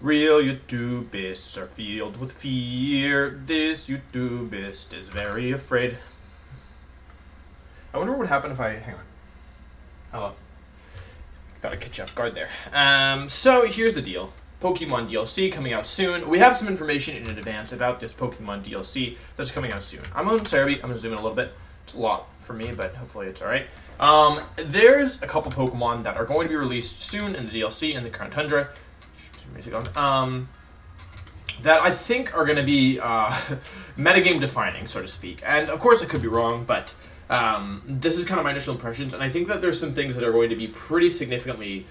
Real YouTubists are filled with fear. This YouTubist is very afraid. I wonder what would happen if I... Hang on. Hello. Thought I'd catch you off guard there. So here's the deal. Pokemon DLC coming out soon. We have some information in advance about this Pokemon DLC that's coming out soon. I'm on Cerebi. I'm going to zoom in a little bit. It's a lot for me, but hopefully it's alright. There's a couple Pokemon that are going to be released soon in the DLC in the Crown Tundra. That I think are going to be metagame defining, so to speak. And of course I could be wrong, but this is kind of my initial impressions, and I think that there's some things that are going to be pretty significantly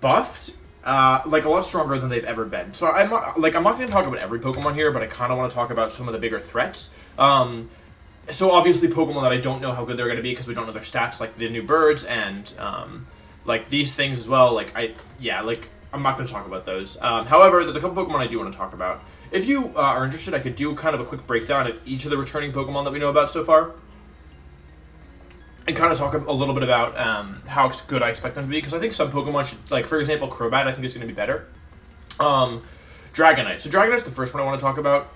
buffed, like a lot stronger than they've ever been. So I'm not going to talk about every Pokemon here, but I kind of want to talk about some of the bigger threats. So obviously Pokemon that I don't know how good they're going to be because we don't know their stats, like the new birds and like these things as well. I'm not going to talk about those. However, there's a couple Pokemon I do want to talk about. If you are interested, I could do kind of a quick breakdown of each of the returning Pokemon that we know about so far. And kind of talk a little bit about how good I expect them to be. Because I think some Pokemon should, like for example, Crobat I think is going to be better. Dragonite. So Dragonite's the first one I want to talk about.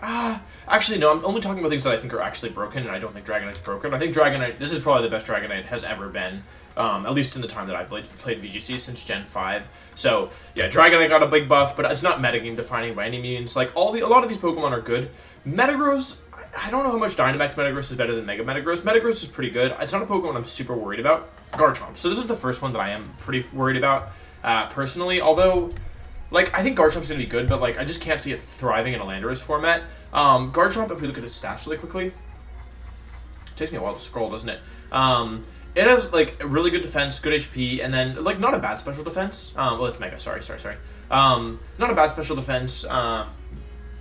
Actually, no, I'm only talking about things that I think are actually broken, and I don't think Dragonite's broken. I think Dragonite, this is probably the best Dragonite has ever been. At least in the time that I've played VGC since Gen 5. So, yeah, Dragonite got a big buff, but it's not metagame defining by any means. Like, a lot of these Pokemon are good. Metagross, I don't know how much Dynamax Metagross is better than Mega Metagross. Metagross is pretty good. It's not a Pokemon I'm super worried about. Garchomp. So this is the first one that I am pretty worried about, personally. Although, like, I think Garchomp's going to be good, but, like, I just can't see it thriving in a Landorus format. Garchomp, if we look at its stats really quickly, it takes me a while to scroll, doesn't it? It has, like, a really good defense, good HP, and then, like, not a bad special defense. Well, it's Mega, sorry. Not a bad special defense.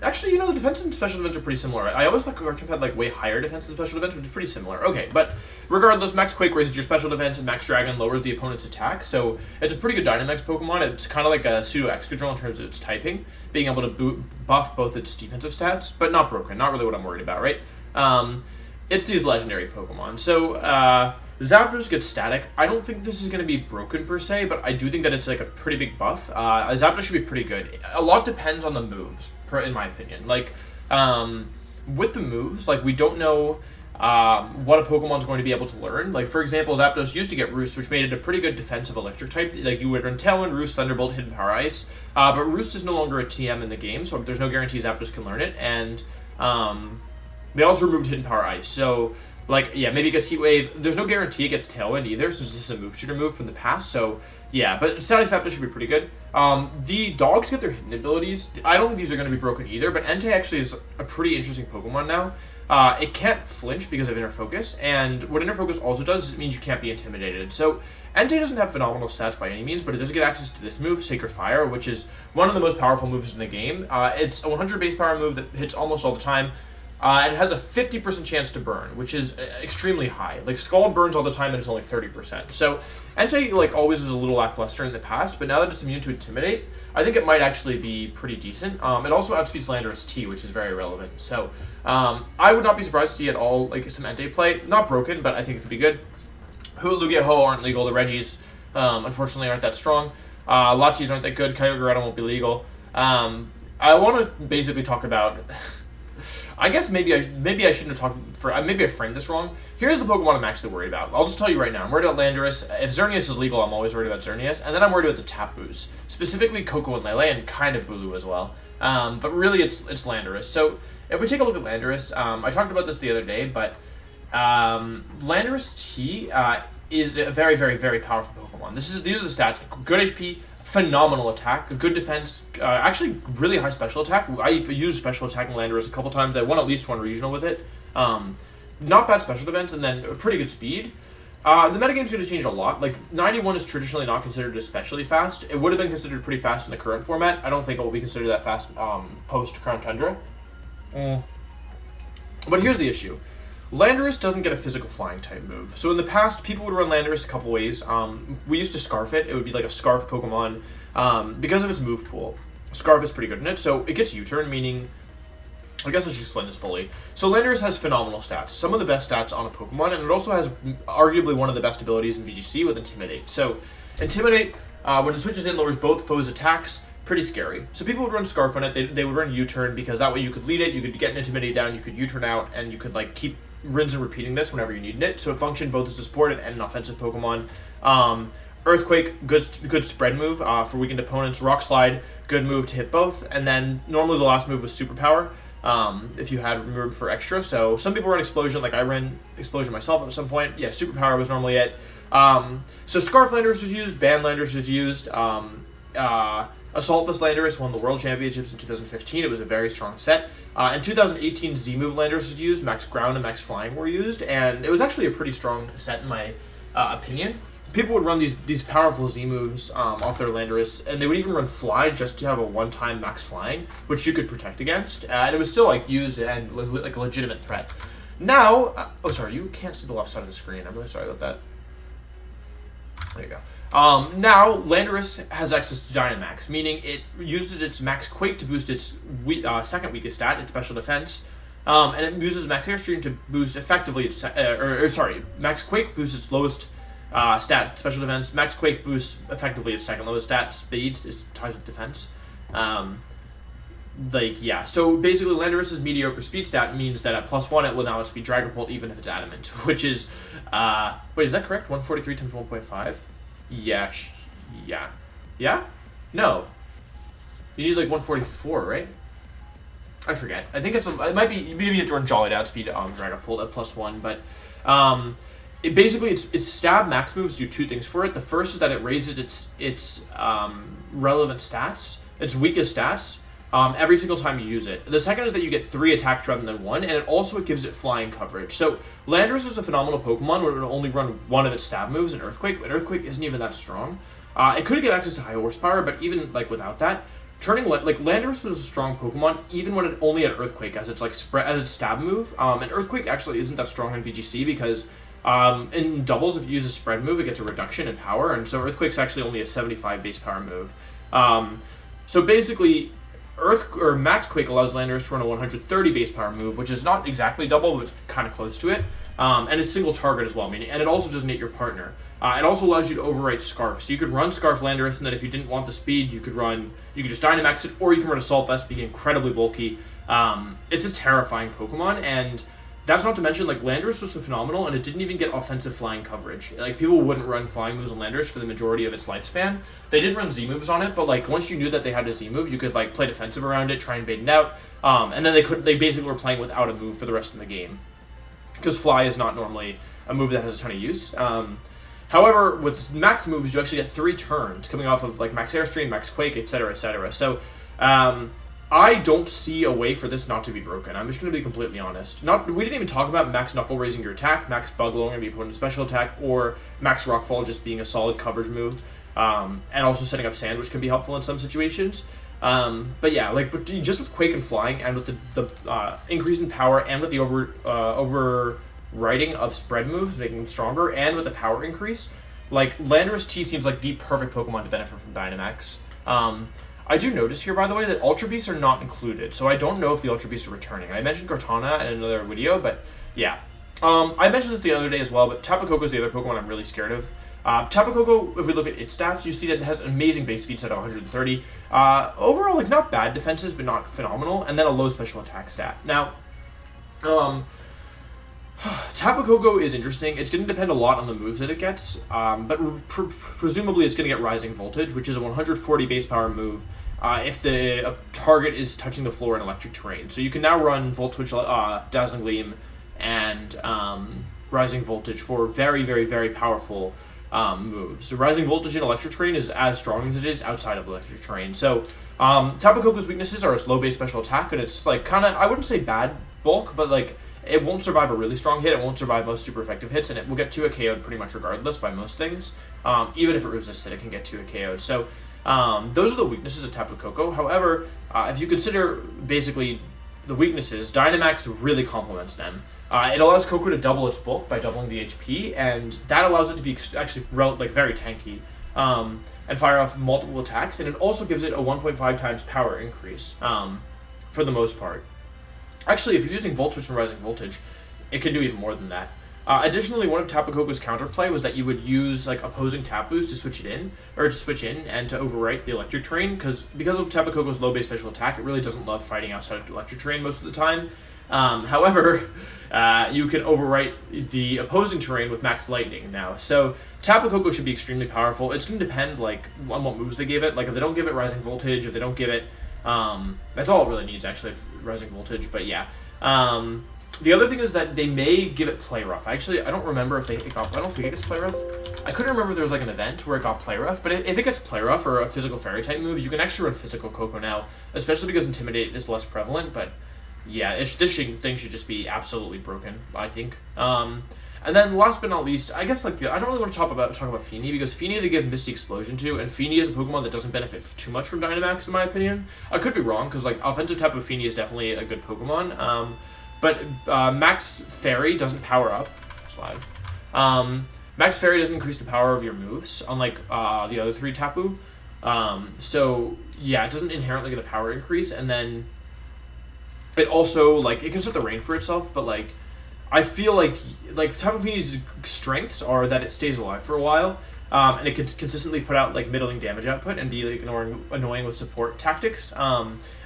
Actually, the defense and special defense are pretty similar. I always thought Garchomp had, like, way higher defense and special defense, but it's pretty similar. Okay, but regardless, Max Quake raises your special defense, and Max Dragon lowers the opponent's attack, so it's a pretty good Dynamax Pokemon. It's kind of like a pseudo-Excadrill in terms of its typing, being able to buff both its defensive stats, but not broken. Not really what I'm worried about, right? It's these legendary Pokemon. So, Zapdos gets static. I don't think this is going to be broken per se, but I do think that it's like a pretty big buff. Zapdos should be pretty good. A lot depends on the moves, in my opinion. Like, with the moves, like, we don't know what a Pokemon's going to be able to learn. Like, for example, Zapdos used to get Roost, which made it a pretty good defensive electric type. Like, you would run Tailwind, Roost, Thunderbolt, Hidden Power Ice. But Roost is no longer a TM in the game, so there's no guarantee Zapdos can learn it. And they also removed Hidden Power Ice, so... Like, yeah, maybe it gets Heat Wave. There's no guarantee it gets Tailwind either, so this is a move shooter move from the past, so yeah, but Static Zapdos should be pretty good. The dogs get their hidden abilities. I don't think these are going to be broken either, but Entei actually is a pretty interesting Pokemon now. It can't flinch because of Inner Focus, and what Inner Focus also does is it means you can't be intimidated. So Entei doesn't have phenomenal stats by any means, but it does get access to this move, Sacred Fire, which is one of the most powerful moves in the game. It's a 100 base power move that hits almost all the time. And it has a 50% chance to burn, which is extremely high. Like, Scald burns all the time, and it's only 30%. So, Entei, like, always was a little lackluster in the past, but now that it's immune to Intimidate, I think it might actually be pretty decent. It also outspeeds Landorus T, which is very relevant. So, I would not be surprised to see at all, like, some Entei play. Not broken, but I think it could be good. Lugia, Ho aren't legal. The Regis, unfortunately, aren't that strong. Latios aren't that good. Kyogre won't be legal. I want to basically talk about... I guess maybe I shouldn't have talked maybe I framed this wrong. Here's the Pokemon I'm actually worried about. I'll just tell you right now. I'm worried about Landorus. If Xerneas is legal, I'm always worried about Xerneas. And then I'm worried about the Tapus. Specifically Koko and Lele, and kind of Bulu as well. But really it's Landorus. So if we take a look at Landorus, I talked about this the other day, but Landorus T is a very, very, very powerful Pokemon. These are the stats. Good HP, phenomenal attack, good defense, actually really high special attack. I used special attack in Landorus a couple times. I won at least one regional with it. Not bad special defense, and then pretty good speed. The metagame's going to change a lot. Like, 91 is traditionally not considered especially fast. It would have been considered pretty fast in the current format. I don't think it will be considered that fast post-Crown Tundra. But here's the issue. Landorus doesn't get a physical flying type move. So in the past, people would run Landorus a couple ways. We used to Scarf it. It would be like a Scarf Pokemon. Because of its move pool, Scarf is pretty good in it. So it gets U-turn, meaning... I guess I should explain this fully. So Landorus has phenomenal stats. Some of the best stats on a Pokemon, and it also has arguably one of the best abilities in VGC with Intimidate. So Intimidate, when it switches in, lowers both foes' attacks, pretty scary. So people would run Scarf on it. They would run U-turn because that way you could lead it, you could get an Intimidate down, you could U-turn out, and you could like keep rinse and repeating this whenever you needed it. So it functioned both as a support and an offensive Pokemon. Earthquake, good spread move for weakened opponents. Rock Slide, good move to hit both. And then normally the last move was Superpower if you had room for extra. So some people run Explosion, like I ran Explosion myself at some point. Yeah, Superpower was normally it. So Scarf Landorus was used, Band Landorus was used. Assaultless Landorus won the World Championships in 2015. It was a very strong set. In 2018, Z-Move Landorus was used, Max Ground and Max Flying were used, and it was actually a pretty strong set in my opinion. People would run these powerful Z-moves off their Landorus, and they would even run Fly just to have a one-time Max Flying, which you could protect against, and it was still like used and like a legitimate threat. Now, oh sorry, you can't see the left side of the screen. I'm really sorry about that. There you go. Now, Landorus has access to Dynamax, meaning it uses its Max Quake to boost its second weakest stat, its Special Defense, and it uses Max Airstream to boost effectively its, Max Quake boosts its lowest stat, Special Defense. Max Quake boosts effectively its second lowest stat, Speed, is ties with Defense. So basically Landorus's mediocre speed stat means that at +1 it will now speed Dragon Bolt even if it's adamant, which is, wait, is that correct? 143 times 1.5? Yeah, yeah? No. You need like 144, right? I forget. I think it might be, maybe you have to run Jolly outspeed Dragon Bolt at +1, but its stab max moves do two things for it. The first is that it raises its relevant stats, its weakest stats, every single time you use it. The second is that you get 3 attacks rather than 1, and it gives it flying coverage. So Landorus is a phenomenal Pokemon when it would only run one of its stab moves in Earthquake, but Earthquake isn't even that strong. It could get access to high horsepower, but even like without that, Landorus was a strong Pokemon even when it only had Earthquake as its its stab move. And Earthquake actually isn't that strong in VGC because in doubles, if you use a spread move, it gets a reduction in power, and so Earthquake's actually only a 75 base power move. So basically, Max Quake allows Landorus to run a 130 base power move, which is not exactly double, but kind of close to it. And it's single target as well, and it also doesn't hit your partner. It also allows you to overwrite Scarf. So you could run Scarf Landorus, and then if you didn't want the speed, you could just Dynamax it, or you can run Assault Vest, being incredibly bulky. It's a terrifying Pokemon, and that's not to mention, like, Landorus was so phenomenal, and it didn't even get offensive flying coverage. Like, people wouldn't run flying moves on Landorus for the majority of its lifespan. They did run Z-moves on it, but, like, once you knew that they had a Z-move, you could, like, play defensive around it, try and bait it out, and then they basically were playing without a move for the rest of the game. Because Fly is not normally a move that has a ton of use. However, with max moves, you actually get 3 turns coming off of, like, Max Airstream, Max Quake, etc., etc. So, I don't see a way for this not to be broken. I'm just going to be completely honest. We didn't even talk about Max Knuckle raising your attack, Max Bug lowering the opponent's special attack, or Max Rockfall just being a solid coverage move, and also setting up Sand, which can be helpful in some situations. But just with Quake and Flying, and with the increase in power, and with the overwriting of spread moves, making them stronger, and with the power increase, like, Landorus T seems like the perfect Pokemon to benefit from Dynamax. I do notice here, by the way, that Ultra Beasts are not included, so I don't know if the Ultra Beasts are returning. I mentioned Gartana in another video, but yeah. I mentioned this the other day as well, but Tapu Koko is the other Pokemon I'm really scared of. Tapu Koko, if we look at its stats, you see that it has an amazing base speed set at 130. Overall, like, not bad defenses, but not phenomenal, and then a low special attack stat. Now, Tapu Koko is interesting. It's going to depend a lot on the moves that it gets, but presumably it's going to get Rising Voltage, which is a 140 base power move if the target is touching the floor in electric terrain. So you can now run Volt Switch, Dazzling Gleam, and Rising Voltage for very, very, very powerful moves. So Rising Voltage in electric terrain is as strong as it is outside of electric terrain. So Tapu Koko's weaknesses are its low base special attack, and it's like kind of, I wouldn't say bad bulk, but like it won't survive a really strong hit, it won't survive most super effective hits, and it will get 2 KO'd pretty much regardless by most things. Even if it resists it, it can get 2 KO'd. So those are the weaknesses of Tapu Koko. However, if you consider basically the weaknesses, Dynamax really complements them. It allows Koko to double its bulk by doubling the HP, and that allows it to be actually very tanky and fire off multiple attacks, and it also gives it a 1.5 times power increase for the most part. Actually, if you're using Volt Switch and Rising Voltage, it can do even more than that. Additionally, one of Tapu Koko's counterplay was that you would use like opposing Tapus to switch it in, or to switch in and to overwrite the electric terrain, because of Tapu Koko's low base special attack, it really doesn't love fighting outside of electric terrain most of the time. However, you can overwrite the opposing terrain with max lightning now. So Tapu Koko should be extremely powerful. It's going to depend like on what moves they give it. Like if they don't give it Rising Voltage, if they don't give it, that's all it really needs actually, Rising Voltage. But yeah. The other thing is that they may give it Play Rough. Actually, I don't remember if I don't think it gets Play Rough. I couldn't remember if there was like an event where it got Play Rough, but if it gets Play Rough or a physical Fairy type move, you can actually run physical Koko now, especially because Intimidate is less prevalent. But yeah, this thing should just be absolutely broken, I think. And then last but not least, I guess like I don't really want to talk about Feeny, because Feeny they give Misty Explosion to, and Feeny is a Pokemon that doesn't benefit too much from Dynamax in my opinion. I could be wrong, because like offensive type of Feeny is definitely a good Pokemon. But Max Fairy doesn't power up. Slide. Max Fairy doesn't increase the power of your moves, unlike the other three Tapu. So yeah, it doesn't inherently get a power increase, and then it also like it can set the rain for itself. But like I feel like Tapu Fini's strengths are that it stays alive for a while, and it can consistently put out like middling damage output and be like annoying with support tactics.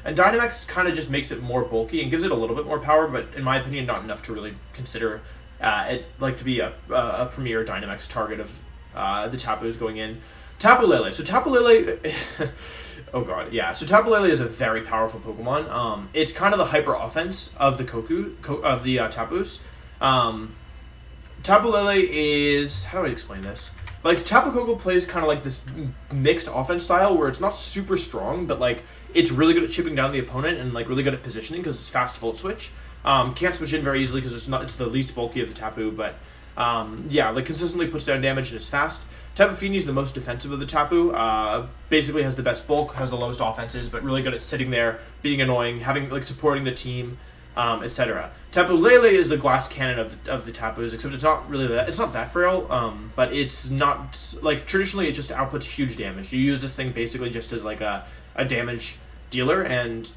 And Dynamax kind of just makes it more bulky and gives it a little bit more power, but in my opinion, not enough to really consider it like to be a premier Dynamax target of the Tapus going in. Tapu Lele. So Tapu Lele, oh god, yeah. So Tapu Lele is a very powerful Pokemon. It's kind of the hyper offense of the Tapus. Tapu Lele is, how do I explain this? Like Tapu Koko plays kind of like this mixed offense style where it's not super strong, but like it's really good at chipping down the opponent and like really good at positioning because it's fast Volt Switch. Can't switch in very easily because it's the least bulky of the Tapu, but yeah, like consistently puts down damage and is fast. Tapu Fini is the most defensive of the Tapu. Basically has the best bulk, has the lowest offenses, but really good at sitting there, being annoying, having like supporting the team, etc. Tapu Lele is the glass cannon of the Tapus, except it's not really it's not that frail, but it's not like traditionally it just outputs huge damage. You use this thing basically just as like a damage dealer, and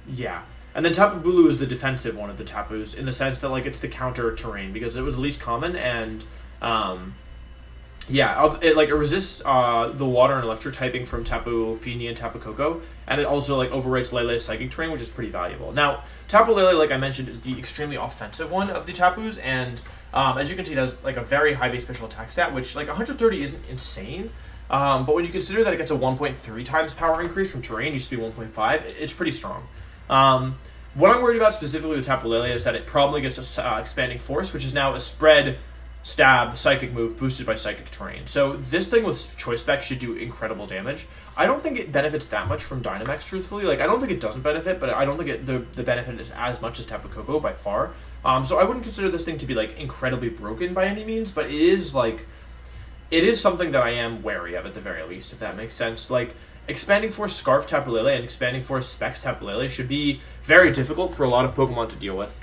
yeah. And then Tapu Bulu is the defensive one of the Tapus in the sense that like it's the counter terrain because it was the least common, and yeah, it resists the water and electric typing from Tapu Fini and Tapu Koko, and it also like overwrites Lele's psychic terrain, which is pretty valuable. Now, Tapu Lele, like I mentioned, is the extremely offensive one of the Tapus, and as you can see, it has like a very high base special attack stat, which like 130 isn't insane. But when you consider that it gets a 1.3 times power increase from terrain, used to be 1.5, it's pretty strong. What I'm worried about specifically with Tapu Lele is that it probably gets Expanding Force, which is now a spread, stab, psychic move boosted by psychic terrain. So this thing with Choice Spec should do incredible damage. I don't think it benefits that much from Dynamax, truthfully. Like, I don't think it doesn't benefit, but I don't think the benefit is as much as Tapu Koko by far. So I wouldn't consider this thing to be, like, incredibly broken by any means, but it is, like, it is something that I am wary of at the very least, if that makes sense. Like, Expanding Force Scarf Tapu Lele and Expanding Force Specs Tapu Lele should be very difficult for a lot of Pokemon to deal with.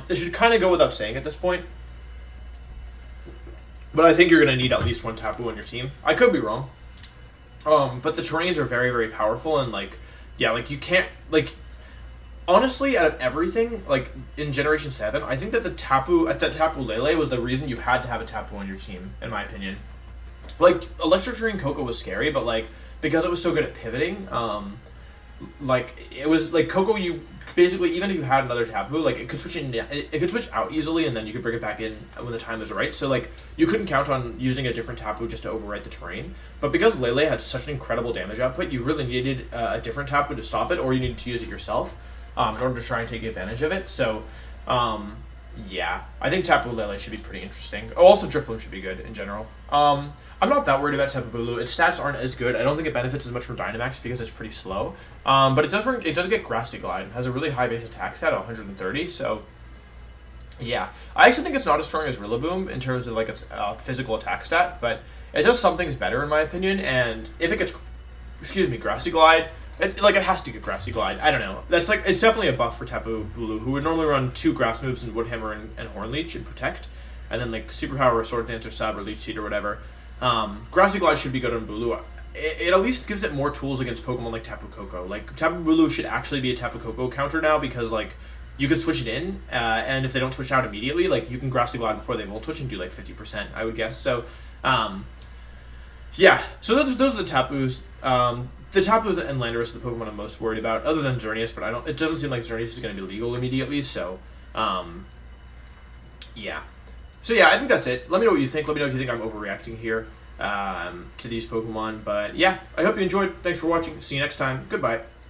It should kind of go without saying at this point. But I think you're going to need at least one Tapu on your team. I could be wrong. But the terrains are very, very powerful, and, like, yeah, like, you can't, like, honestly, out of everything, like, in Generation 7, I think that the Tapu Lele was the reason you had to have a Tapu on your team, in my opinion. Like, Electric Terrain Koko was scary, but, like, because it was so good at pivoting, like, it was, like, Koko, you basically, even if you had another Tapu, like, it could switch in, it could switch out easily, and then you could bring it back in when the time is right. So, like, you couldn't count on using a different Tapu just to overwrite the terrain. But because Lele had such an incredible damage output, you really needed a different Tapu to stop it, or you needed to use it yourself in order to try and take advantage of it. So, yeah, I think Tapu Lele should be pretty interesting. Oh, also, Drifloon should be good in general. I'm not that worried about Tapu Bulu. Its stats aren't as good. I don't think it benefits as much from Dynamax because it's pretty slow. But it does get Grassy Glide. It has a really high base attack stat, 130. So, yeah, I actually think it's not as strong as Rillaboom in terms of like its physical attack stat, but it does some things better in my opinion. And if it gets, Grassy Glide, it has to get Grassy Glide. I don't know. That's like it's definitely a buff for Tapu Bulu, who would normally run 2 grass moves in Wood Hammer and Horn Leech and Protect, and then like Superpower or Sword Dance or Sub or Leech Seed or whatever. Grassy Glide should be good on Bulu. It at least gives it more tools against Pokemon like Tapu Koko. Like, Tapu Bulu should actually be a Tapu Koko counter now because, like, you could switch it in, and if they don't switch out immediately, like you can Grassy Glide before they Volt Switch and do like 50%, I would guess. So, yeah. So those are the Tapus. The Tapus and Landorus are the Pokemon I'm most worried about, other than Xerneas, but it doesn't seem like Xerneas is going to be legal immediately. So, yeah. So yeah, I think that's it. Let me know what you think. Let me know if you think I'm overreacting here to these Pokemon. But yeah, I hope you enjoyed. Thanks for watching. See you next time. Goodbye.